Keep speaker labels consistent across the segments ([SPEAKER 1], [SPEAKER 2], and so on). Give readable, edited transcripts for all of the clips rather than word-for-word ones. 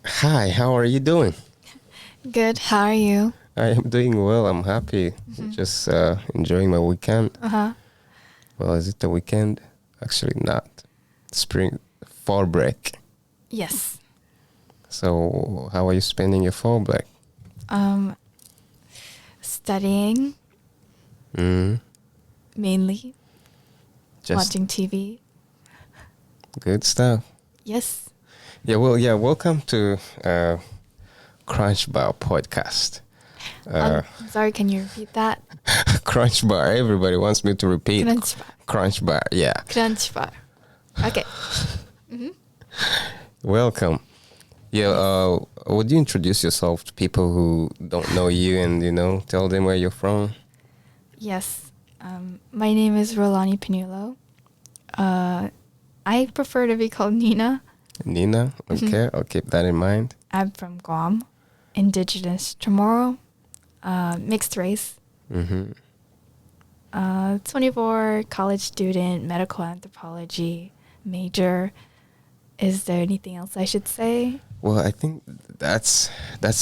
[SPEAKER 1] Hi, how are you doing?
[SPEAKER 2] Good. How are you?
[SPEAKER 1] I am doing well. I'm happy.
[SPEAKER 2] Mm-hmm.
[SPEAKER 1] Just enjoying my weekend.
[SPEAKER 2] Uh-huh.
[SPEAKER 1] Well, is it the weekend? Actually, not. Spring, fall break.
[SPEAKER 2] Yes.
[SPEAKER 1] So, how are you spending your fall break?
[SPEAKER 2] Um, Studying
[SPEAKER 1] Mm,
[SPEAKER 2] mainly,
[SPEAKER 1] just
[SPEAKER 2] watching TV.
[SPEAKER 1] good stuff.
[SPEAKER 2] Yes.
[SPEAKER 1] Yeah. Welcome to Crunch Bar podcast.
[SPEAKER 2] I'm sorry, can you repeat that?
[SPEAKER 1] Crunch Bar. Everybody wants me to repeat
[SPEAKER 2] Crunch bar.
[SPEAKER 1] Crunch Bar. Yeah.
[SPEAKER 2] Crunch bar. Okay. Mm-hmm.
[SPEAKER 1] Welcome. Yeah,
[SPEAKER 2] Yes.
[SPEAKER 1] would you introduce yourself to people who don't know you and, tell them where you're from?
[SPEAKER 2] Yes. My name is Rolani Pinulo. Uh, I prefer to be called Nina.
[SPEAKER 1] Nina?
[SPEAKER 2] Mhm.
[SPEAKER 1] Okay, I'll keep that in mind.
[SPEAKER 2] I'm from Guam, indigenous Chamorro, mixed race.
[SPEAKER 1] Mm-hmm.
[SPEAKER 2] 24, college student, medical anthropology major. Is there anything else I should say?
[SPEAKER 1] Well, I think that's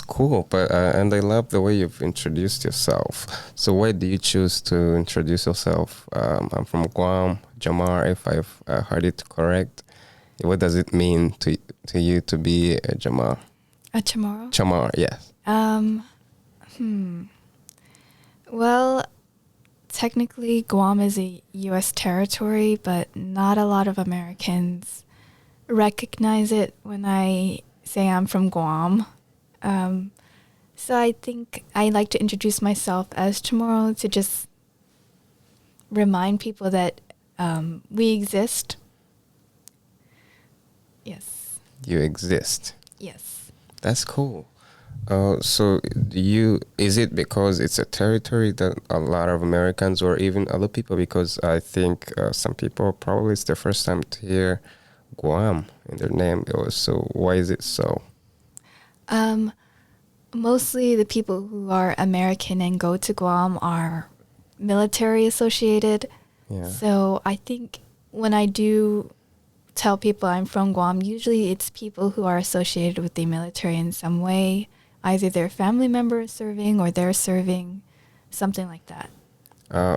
[SPEAKER 1] cool, but and I love the way you've introduced yourself. So why do you choose to introduce yourself? I'm from Guam, Jamar, if I've heard it correct. What does it mean to you to be a Jamar?
[SPEAKER 2] Tomorrow?
[SPEAKER 1] Chamar, yes.
[SPEAKER 2] Um, hmm. Well, technically, Guam is a U.S. territory, but not a lot of Americans recognize it when I say I'm from Guam. Um, so I think I like to introduce myself as Chamorro to just remind people that we exist. Yes.
[SPEAKER 1] You exist.
[SPEAKER 2] Yes.
[SPEAKER 1] That's cool. So is it because it's a territory that a lot of Americans or even other people, because I think some people probably it's their first time to hear Guam in their name. So why is it so?
[SPEAKER 2] Um, Mostly the people who are American and go to Guam are military associated.
[SPEAKER 1] Yeah.
[SPEAKER 2] So I think when I do tell people I'm from Guam, usually it's people who are associated with the military in some way. Either their family member is serving or they're serving, something like that.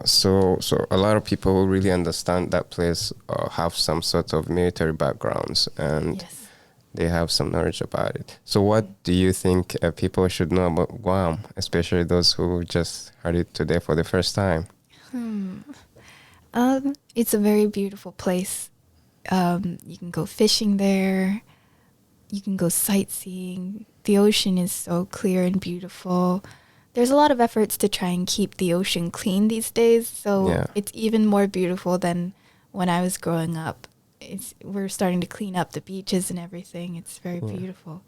[SPEAKER 1] So a lot of people who really understand that place have some sort of military backgrounds and
[SPEAKER 2] Yes.
[SPEAKER 1] they have some knowledge about it. So what do you think people should know about Guam, especially those who just heard it today for the first time?
[SPEAKER 2] Hmm. It's a very beautiful place. You can go fishing there. You can go sightseeing. The ocean is so clear and beautiful. There's a lot of efforts to try and keep the ocean clean these days, so
[SPEAKER 1] Yeah.
[SPEAKER 2] it's even more beautiful than when I was growing up. We're starting to clean up the beaches and everything. It's very
[SPEAKER 1] Yeah.
[SPEAKER 2] beautiful.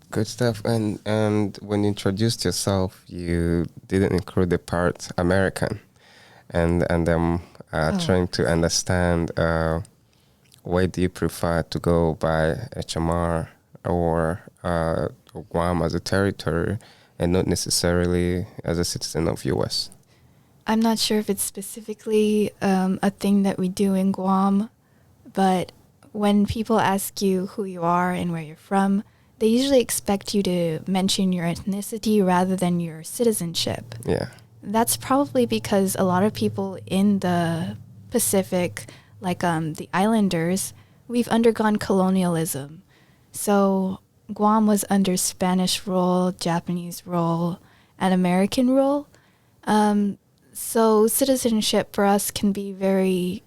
[SPEAKER 1] Good stuff. And when you introduced yourself, you didn't include the part American, and trying to understand why do you prefer to go by HMR or Guam as a territory and not necessarily as a citizen of US?
[SPEAKER 2] I'm not sure if it's specifically a thing that we do in Guam, but when people ask you who you are and where you're from, they usually expect you to mention your ethnicity rather than your citizenship.
[SPEAKER 1] Yeah.
[SPEAKER 2] That's probably because a lot of people in the Pacific, like the islanders, we've undergone colonialism. So Guam was under Spanish rule, Japanese rule, and American rule. So citizenship for us can be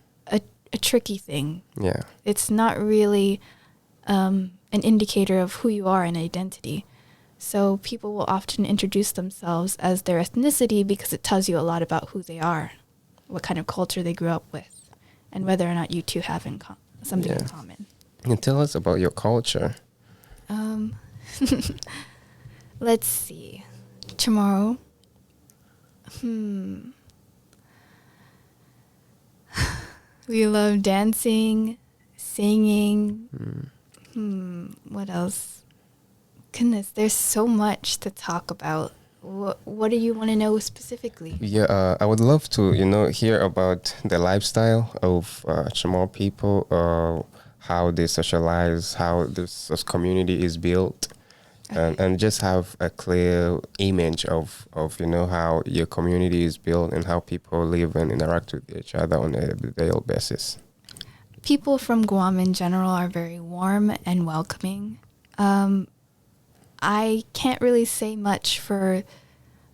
[SPEAKER 2] a tricky thing.
[SPEAKER 1] Yeah.
[SPEAKER 2] It's not really an indicator of who you are and identity. So people will often introduce themselves as their ethnicity because it tells you a lot about who they are, what kind of culture they grew up with, and whether or not you two have something in common.
[SPEAKER 1] And tell us about your culture.
[SPEAKER 2] Um, let's see. Tomorrow. We love dancing, singing. What else? Goodness, there's so much to talk about. What do you want to know specifically?
[SPEAKER 1] Yeah, I would love to, hear about the lifestyle of Chamorro people. how they socialize, how this community is built, and just have a clear image of how your community is built and how people live and interact with each other on a daily basis.
[SPEAKER 2] People from Guam in general are very warm and welcoming. I can't really say much for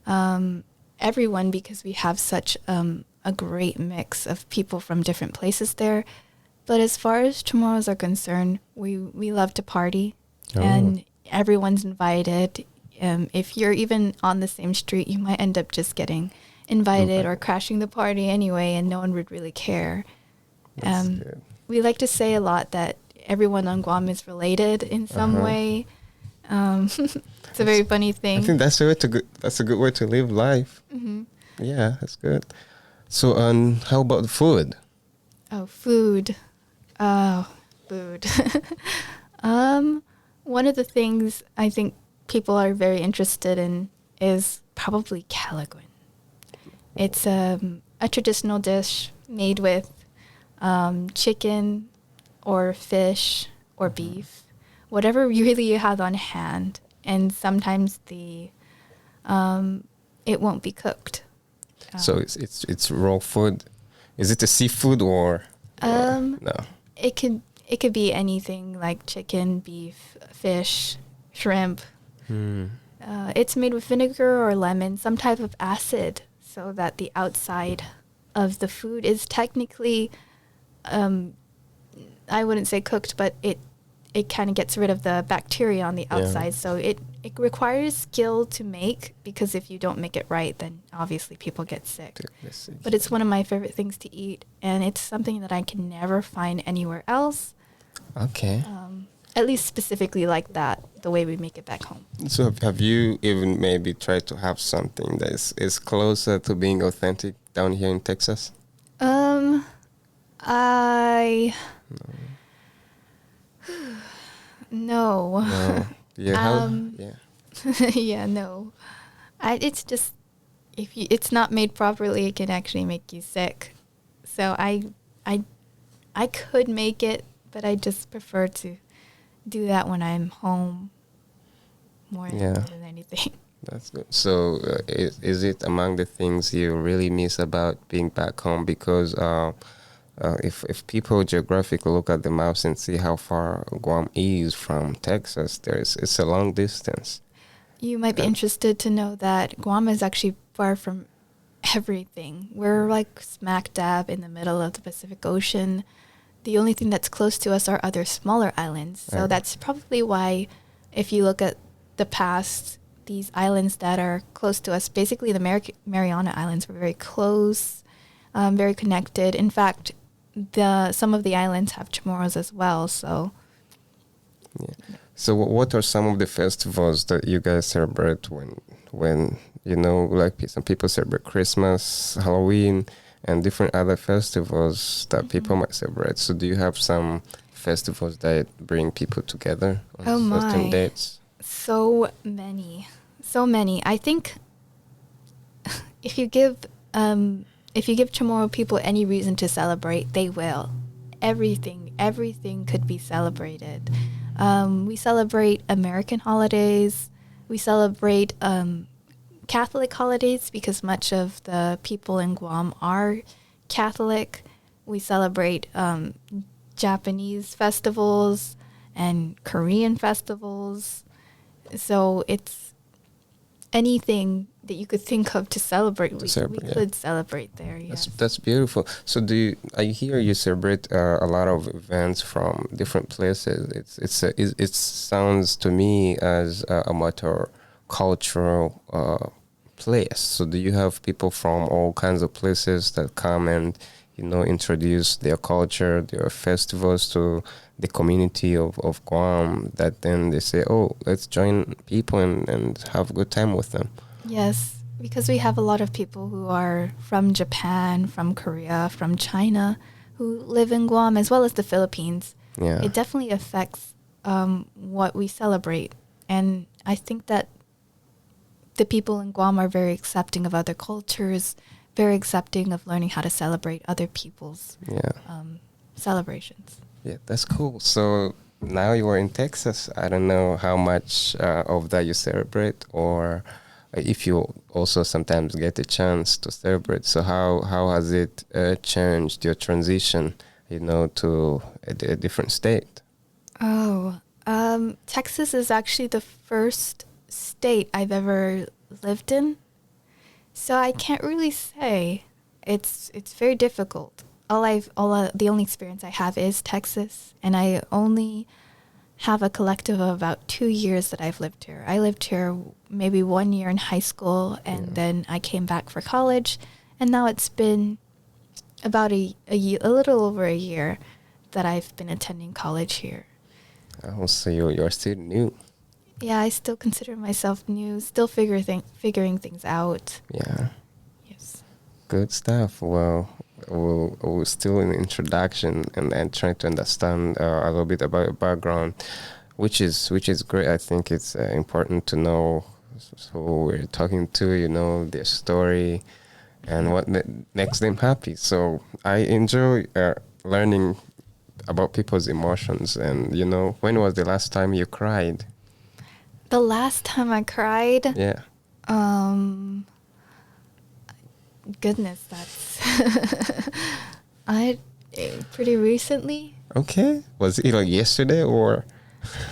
[SPEAKER 2] everyone because we have such a great mix of people from different places there. But as far as Chamorros are concerned, we love to party, and everyone's invited. If you're even on the same street, you might end up just getting invited or crashing the party anyway, and no one would really care.
[SPEAKER 1] That's good.
[SPEAKER 2] We like to say a lot that everyone on Guam is related in some way. It's a very funny thing.
[SPEAKER 1] I think that's a good way to live life.
[SPEAKER 2] Mm-hmm.
[SPEAKER 1] Yeah, that's good. So, how about the food?
[SPEAKER 2] Oh, food. Oh, food. One of the things I think people are very interested in is probably calaguin. It's a traditional dish made with chicken or fish or beef, whatever really you have on hand. And sometimes it won't be cooked.
[SPEAKER 1] So it's raw food. Is it a seafood or no?
[SPEAKER 2] It could be anything like chicken, beef, fish, shrimp. It's made with vinegar or lemon, some type of acid, so that the outside of the food is technically, I wouldn't say cooked, but it kind of gets rid of the bacteria on the outside. So it requires skill to make, because if you don't make it right, then obviously people get sick. But it's one of my favorite things to eat, and it's something that I can never find anywhere else.
[SPEAKER 1] Okay.
[SPEAKER 2] At least specifically like that, the way we make it back home.
[SPEAKER 1] So have you even maybe tried to have something that is closer to being authentic down here in Texas?
[SPEAKER 2] No.
[SPEAKER 1] Yeah.
[SPEAKER 2] Yeah, no. It's just, it's not made properly, it can actually make you sick. So I could make it, but I just prefer to do that when I'm home more than anything.
[SPEAKER 1] That's good. So is it among the things you really miss about being back home? Because if people geographically look at the maps and see how far Guam is from Texas, it's a long distance.
[SPEAKER 2] You might be interested to know that Guam is actually far from everything. We're like smack dab in the middle of the Pacific Ocean. The only thing that's close to us are other smaller islands. So that's probably why, if you look at the past, these islands that are close to us, basically the Mariana Islands, were very close, very connected. In fact, some of the islands have Chamorros as well. So,
[SPEAKER 1] So what are some of the festivals that you guys celebrate when like some people celebrate Christmas, Halloween, and different other festivals that people might celebrate? So do you have some festivals that bring people together on certain dates?
[SPEAKER 2] So many. I think if you give Chamorro people any reason to celebrate, they will. Everything could be celebrated. We celebrate American holidays. We celebrate Catholic holidays because much of the people in Guam are Catholic. We celebrate Japanese festivals and Korean festivals. So it's anything that you could think of to celebrate. We could celebrate there. Yes.
[SPEAKER 1] That's beautiful. So I hear you celebrate a lot of events from different places. It sounds to me as a multicultural place. So do you have people from all kinds of places that come and introduce their culture, their festivals to the community of Guam, that then they say, oh, let's join people and have a good time with them?
[SPEAKER 2] Yes, because we have a lot of people who are from Japan, from Korea, from China, who live in Guam, as well as the Philippines.
[SPEAKER 1] Yeah.
[SPEAKER 2] It definitely affects what we celebrate. And I think that the people in Guam are very accepting of other cultures, very accepting of learning how to celebrate other people's celebrations.
[SPEAKER 1] Yeah, that's cool. So now you are in Texas. I don't know how much of that you celebrate, or if you also sometimes get a chance to celebrate. So how has it changed your transition, to a different state?
[SPEAKER 2] Oh, Texas is actually the first state I've ever lived in, so I can't really say. It's very difficult. The only experience I have is Texas, and I only have a collective of about 2 years that I've lived here. I lived here maybe 1 year in high school, and then I came back for college, and now it's been about a little over a year that I've been attending college here.
[SPEAKER 1] Oh, so you're still new.
[SPEAKER 2] Yeah, I still consider myself new, still figuring things out.
[SPEAKER 1] Yeah.
[SPEAKER 2] Yes.
[SPEAKER 1] Good stuff. Well, we're still in introduction and trying to understand a little bit about your background, which is great. I think it's important to know who we're talking to, their story, and what makes them happy. So I enjoy learning about people's emotions. And when was the last time you cried?
[SPEAKER 2] The last time I cried,
[SPEAKER 1] Yeah.
[SPEAKER 2] um, goodness, that's I pretty recently.
[SPEAKER 1] Okay. Was it like yesterday or?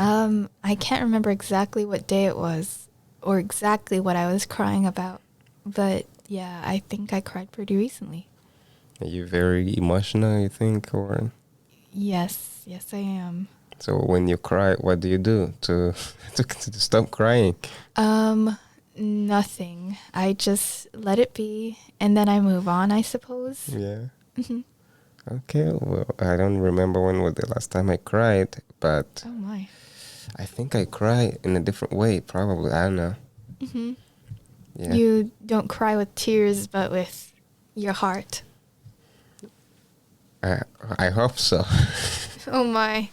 [SPEAKER 2] I can't remember exactly what day it was or exactly what I was crying about, but yeah, I think I cried pretty recently.
[SPEAKER 1] Are you very emotional, you think, or?
[SPEAKER 2] Yes, yes, I am.
[SPEAKER 1] So when you cry, what do you do to to stop crying?
[SPEAKER 2] Nothing. I just let it be, and then I move on, I suppose.
[SPEAKER 1] Yeah.
[SPEAKER 2] Mhm.
[SPEAKER 1] Okay. Well, I don't remember when was the last time I cried, but
[SPEAKER 2] Oh my.
[SPEAKER 1] I think I cry in a different way. Probably, I don't know.
[SPEAKER 2] Hmm.
[SPEAKER 1] Yeah.
[SPEAKER 2] You don't cry with tears, but with your heart.
[SPEAKER 1] I I hope so.
[SPEAKER 2] Oh my.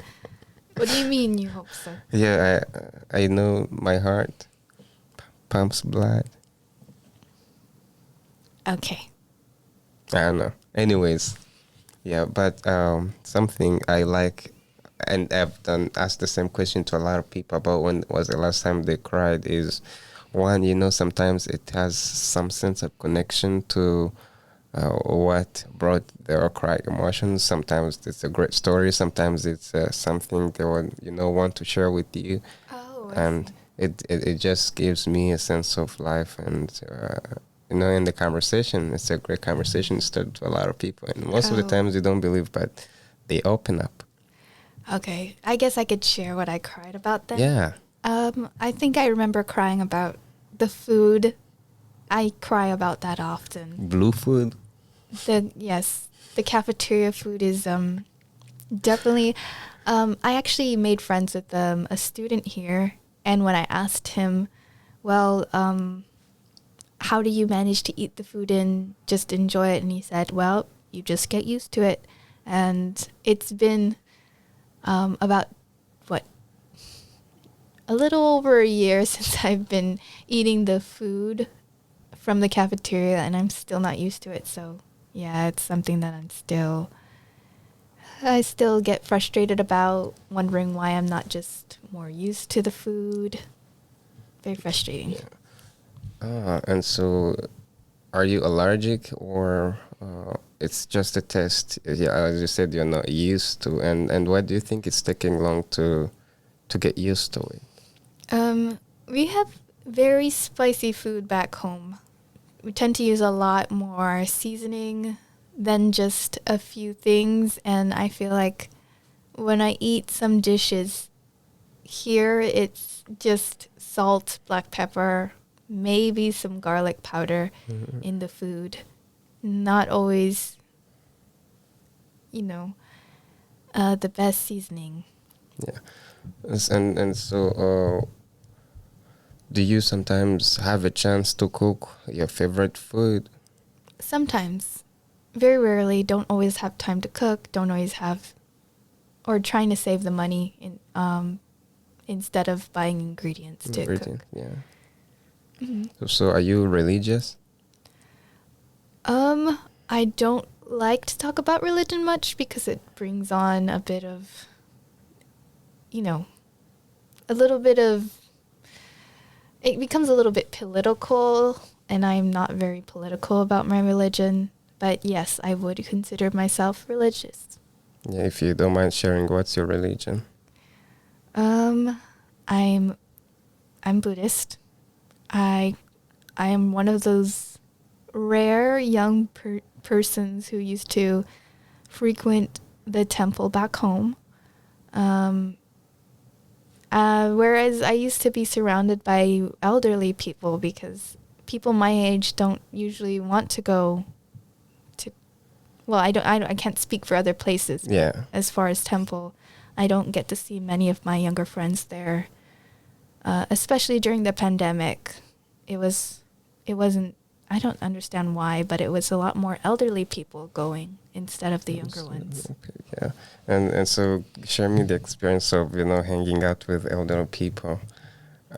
[SPEAKER 2] What do you mean you hope so?
[SPEAKER 1] Yeah. I know my heart pumps blood.
[SPEAKER 2] Okay.
[SPEAKER 1] I don't know. Anyways, yeah. But something I like, and I've done asked the same question to a lot of people about when was the last time they cried. Is one, sometimes it has some sense of connection to what brought their cry emotions. Sometimes it's a great story. Sometimes it's something they would, want to share with you,
[SPEAKER 2] Oh, I
[SPEAKER 1] and
[SPEAKER 2] see.
[SPEAKER 1] it just gives me a sense of life. And in the conversation, it's a great conversation started to a lot of people. And most of the
[SPEAKER 2] Oh,
[SPEAKER 1] times they don't believe, but they open up.
[SPEAKER 2] okay. I guess I could share what I cried about then.
[SPEAKER 1] Yeah,
[SPEAKER 2] I think I remember crying about the food. I cry about that often.
[SPEAKER 1] blue food.
[SPEAKER 2] Yes, the cafeteria food is definitely. I actually made friends with a student here, and when I asked him, well, how do you manage to eat the food and just enjoy it? And he said, well, you just get used to it. And it's been about, what, a little over a year since I've been eating the food from the cafeteria, and I'm still not used to it. So, yeah, it's something that I still get frustrated about, wondering why I'm not just more used to the food. Very frustrating.
[SPEAKER 1] Yeah. And so are you allergic or it's just a test? Yeah, as you said, you're not used to. And why do you think it's taking long to get used to it?
[SPEAKER 2] We have very spicy food back home. We tend to use a lot more seasoning than just a few things, and I feel like when I eat some dishes here, it's just salt, black pepper, maybe some garlic powder
[SPEAKER 1] Mhm.
[SPEAKER 2] in the food. Not always, you know, the best seasoning.
[SPEAKER 1] Yeah. And so do you sometimes have a chance to cook your favorite food?
[SPEAKER 2] Sometimes, very rarely, don't always have time to cook, don't always have, or trying to save the money instead of buying ingredients to
[SPEAKER 1] Ingredient,
[SPEAKER 2] cook.
[SPEAKER 1] yeah.
[SPEAKER 2] Hmm.
[SPEAKER 1] So are you religious?
[SPEAKER 2] I don't like to talk about religion much because it brings on a bit of, a little bit of, it becomes a little bit political, and I'm not very political about my religion. But yes, I would consider myself religious.
[SPEAKER 1] Yeah, if you don't mind sharing, what's your religion?
[SPEAKER 2] I'm Buddhist. I am one of those rare young persons who used to frequent the temple back home. Whereas I used to be surrounded by elderly people because people my age don't usually want to go to. Well, I can't speak for other places.
[SPEAKER 1] Yeah.
[SPEAKER 2] As far as temple, I don't get to see many of my younger friends there. Especially during the pandemic, it wasn't. I don't understand why, but it was a lot more elderly people going instead of the younger ones.
[SPEAKER 1] Okay, yeah, and so share me the experience of hanging out with elderly people,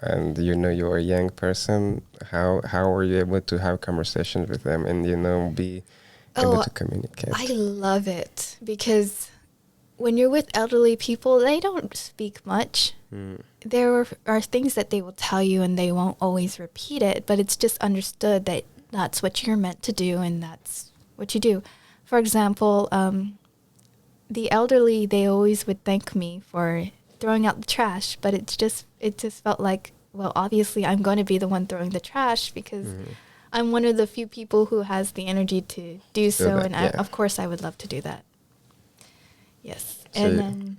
[SPEAKER 1] and you're a young person. How were you able to have conversations with them and be able to communicate?
[SPEAKER 2] I love it because when you're with elderly people, they don't speak much. There are things that they will tell you and they won't always repeat it, but it's just understood that that's what you're meant to do and that's what you do. For example, the elderly, they always would thank me for throwing out the trash, but it just felt like, well, obviously I'm going to be the one throwing the trash because I'm one of the few people who has the energy to do so, and of course I would love to do that. Yes. So and then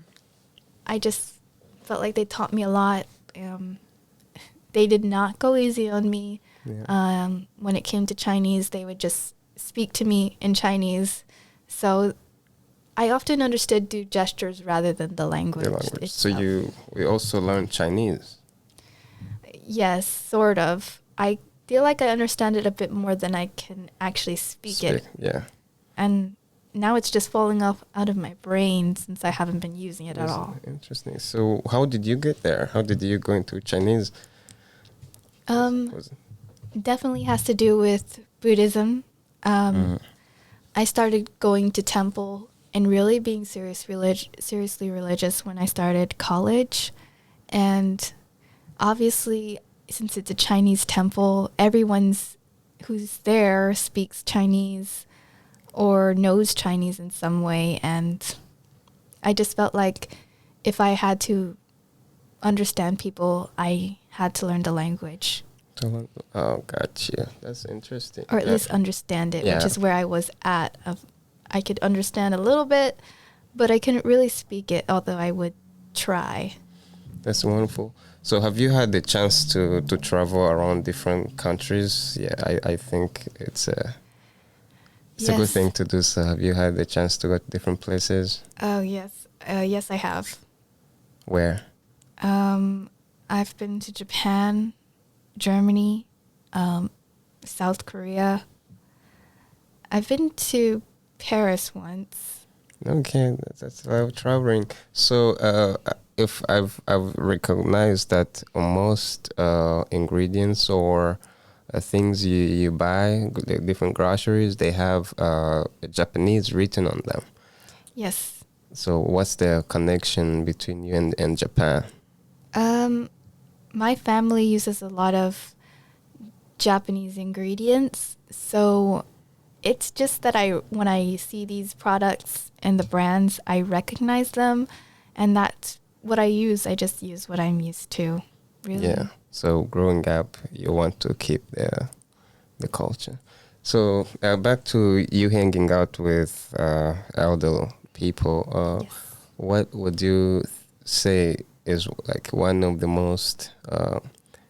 [SPEAKER 2] I just felt like they taught me a lot. They did not go easy on me. Yeah. When it came to Chinese, they would just speak to me in Chinese. So I often understood through gestures rather than the language.
[SPEAKER 1] So we also learned Chinese?
[SPEAKER 2] Yes, sort of. I feel like I understand it a bit more than I can actually speak it.
[SPEAKER 1] Yeah.
[SPEAKER 2] And now it's just falling out of my brain since I haven't been using it at all.
[SPEAKER 1] Interesting. So how did you get there? How did you go into Chinese?
[SPEAKER 2] Definitely has to do with Buddhism. I started going to temple and really being seriously religious when I started college. And obviously, since it's a Chinese temple, everyone who's there speaks Chinese or knows Chinese in some way. And I just felt like if I had to understand people, I had to learn the language.
[SPEAKER 1] Oh, gotcha. That's interesting.
[SPEAKER 2] Or at least understand it, which is where I was at. I could understand a little bit, but I couldn't really speak it, although I would try.
[SPEAKER 1] That's wonderful. So have you had the chance to travel around different countries? Yeah, I think it's a good thing to do. So have you had the chance to go to different places?
[SPEAKER 2] Oh, yes. Yes, I have.
[SPEAKER 1] Where?
[SPEAKER 2] I've been to Japan, Germany, South Korea. I've been to Paris once.
[SPEAKER 1] Okay, that's a lot of traveling. So if I've recognized that most ingredients or things you buy, the different groceries, they have Japanese written on them.
[SPEAKER 2] Yes.
[SPEAKER 1] So what's the connection between you and Japan?
[SPEAKER 2] My family uses a lot of Japanese ingredients, so it's just that when I see these products and the brands, I recognize them, and that's what I use. I just use what I'm used to, really.
[SPEAKER 1] Yeah. So growing up, you want to keep the culture. So back to you hanging out with elder people.
[SPEAKER 2] Yes.
[SPEAKER 1] What would you say is like one of the most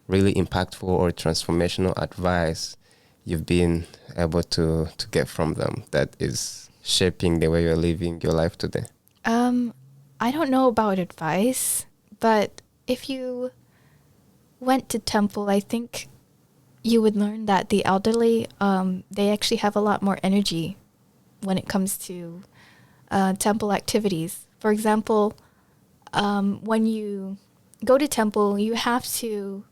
[SPEAKER 1] really impactful or transformational advice you've been able to get from them that is shaping the way you're living your life today?
[SPEAKER 2] I don't know about advice, but if you went to temple, I think you would learn that the elderly, they actually have a lot more energy when it comes to temple activities. For example, when you go to temple, you have to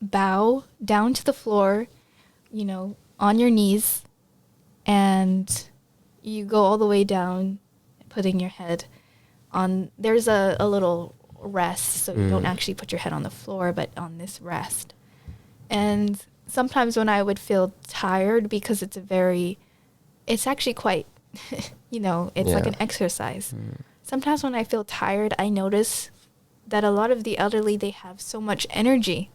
[SPEAKER 2] bow down to the floor, on your knees, and you go all the way down, putting your head on, there's a little rest, so you don't actually put your head on the floor, but on this rest. And sometimes when I would feel tired, because it's actually quite, it's like an exercise. Sometimes when I feel tired, I notice that a lot of the elderly, they have so much energy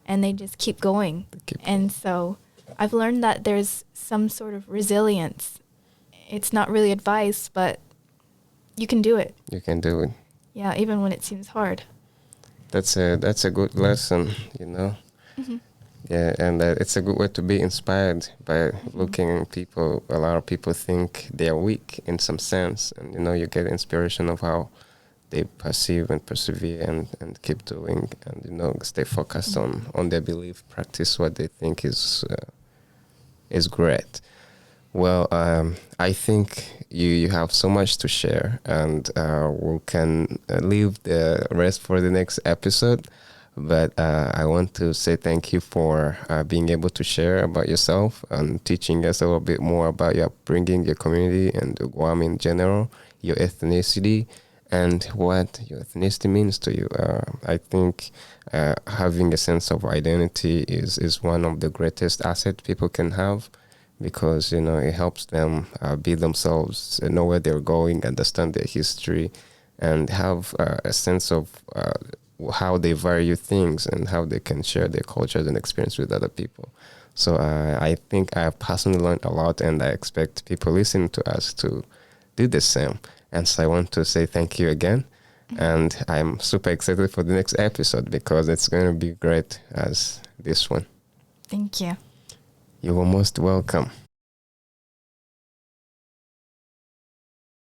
[SPEAKER 2] and they just keep going. And so I've learned that there's some sort of resilience. It's not really advice, but you can do it.
[SPEAKER 1] You can do it.
[SPEAKER 2] Yeah, even when it seems hard.
[SPEAKER 1] That's a good lesson, Mm-hmm. Yeah, and it's a good way to be inspired by looking at people. A lot of people think they are weak in some sense, and you get inspiration of how they perceive and persevere and keep doing, and stay focused on their belief, practice what they think is great. Well, I think you have so much to share, and we can leave the rest for the next episode. But I want to say thank you for being able to share about yourself and teaching us a little bit more about your upbringing, your community, and Guam in general, your ethnicity, and what your ethnicity means to you. I think having a sense of identity is one of the greatest assets people can have, because it helps them be themselves, know where they're going, understand their history, and have a sense of how they value things and how they can share their cultures and experience with other people. So I think I have personally learned a lot, and I expect people listening to us to do the same. And so I want to say thank you again. And I'm super excited for the next episode, because it's going to be great as this one.
[SPEAKER 2] Thank you.
[SPEAKER 1] You are most welcome.